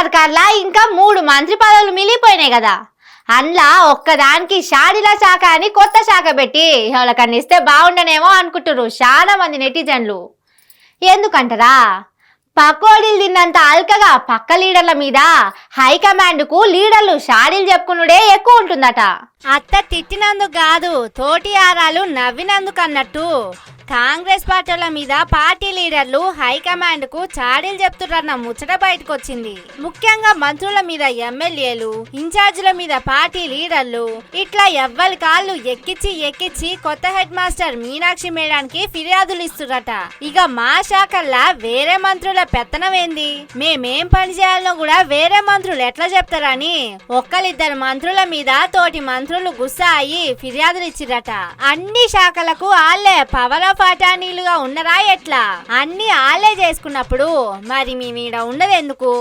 సర్కార్లా ఇంకా 3 మంత్రి పదవులు మిలిపోయినాయి కదా. అందులో ఒక్కదానికి షాడీల శాఖ అని కొత్త శాఖ పెట్టి ఎవరికన్నా ఇస్తే బాగుండనేమో అనుకుంటున్నారు చాలా మంది నెటిజన్లు. ఎందుకంటారా, పకోడీలు తిన్నంత అల్కగా పక్క లీడర్ల మీద హైకమాండ్ కు లీడర్లు షాడీలు చెప్పుకునుడే ఎక్కువ ఉంటుందట. అత్త తిట్టినందుకు కాదు, తోటి ఆరాలు నవ్వినందుకు అన్నట్టు కాంగ్రెస్ పార్టీల మీద పార్టీ లీడర్లు హైకమాండ్ కు చాడీలు చెప్తున్నారన్న ముచ్చట బయటకు వచ్చింది. ముఖ్యంగా మంత్రుల మీద ఎమ్మెల్యేలు, ఇన్ఛార్జీల మీద పార్టీ లీడర్లు ఇట్లా ఎవ్వరి కాళ్ళు ఎక్కిచ్చి కొత్త హెడ్ మాస్టర్ మీనాక్షి మేడానికి ఫిర్యాదులు ఇస్తురట. ఇక మా శాఖల్లా వేరే మంత్రుల పెత్తనం ఏంది, మేమేం పని చేయాలనో కూడా వేరే మంత్రులు ఎట్లా చెప్తారని ఒక్కరిద్దరు మంత్రుల మీద తోటి మంత్రులు గుస్సా అయ్యి ఫిర్యాదులు ఇచ్చిరట. అన్ని శాఖలకు ఆళ్లే పవర్ ఆఫ్ అటానీలుగా ఉన్నరా ఎట్లా? అన్ని ఆళ్లే చేసుకున్నప్పుడు మరి మీ మీద ఉండదు ఎందుకు?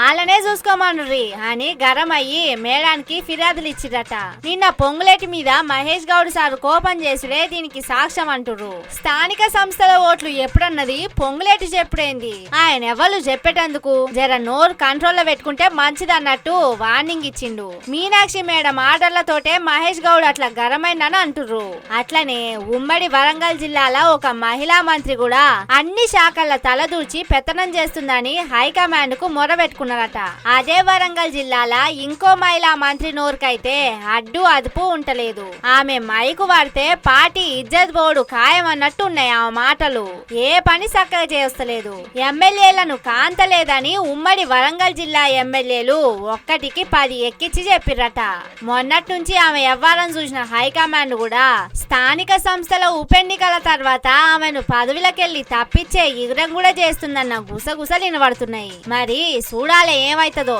ఆళ్ళనే చూసుకోమనుర్రి అని గరం అయ్యి మేడానికి ఫిర్యాదులు ఇచ్చిరట. నిన్న పొంగులేటి మీద మహేష్ గౌడ్ సార్ కోపం చేసుడే దీనికి సాక్ష్యం అంటుర్రు. స్థానిక సంస్థల ఓట్లు ఎప్పుడన్నది పొంగులేటి చెప్పుడేంది, ఆయన ఎవరు చెప్పేటందుకు జర నోరు కంట్రోల్లో పెట్టుకుంటే మంచిదన్నట్టు వార్నింగ్ ఇచ్చిండు. మీనాక్షి మేడం ఆర్డర్లతోటే మహేష్ గౌడ్ అట్లా గరమైందని అంటుర్రు. అట్లనే ఉమ్మడి వరంగల్ జిల్లాలో ఒక మహిళా మంత్రి కూడా అన్ని శాఖల తలదూచి పెత్తనం చేస్తుందని హైకమాండ్ కు మొరబెట్టుకున్నారట. అదే వరంగల్ జిల్లాల ఇంకో మహిళా మంత్రి నోరుకైతే అడ్డు అదుపు ఉంటలేదు. ఆమె మైకు వాడితే పార్టీ ఇజ్జత్ బోర్డు ఖాయమన్నట్టు ఉన్నాయి ఆ మాటలు. ఏ పని చక్కగా చేస్తలేదు, ఎమ్మెల్యేలను కాంతలేదని ఉమ్మడి వరంగల్ జిల్లా ఎమ్మెల్యేలు 1కి 10 ఎక్కించి చెప్పిరట. మొన్నటి నుంచి ఆమె వ్యవహారం చూసిన హైకమాండ్ కూడా స్థానిక సంస్థల ఉప ఎన్నికల తర్వాత ఆమెను పదవిలకెళ్లి తప్పించే ఎగురం కూడా చేస్తుందన్న గుసగుసలు వినబడుతున్నాయి. మరి చూడాలి ఏమైతుందో.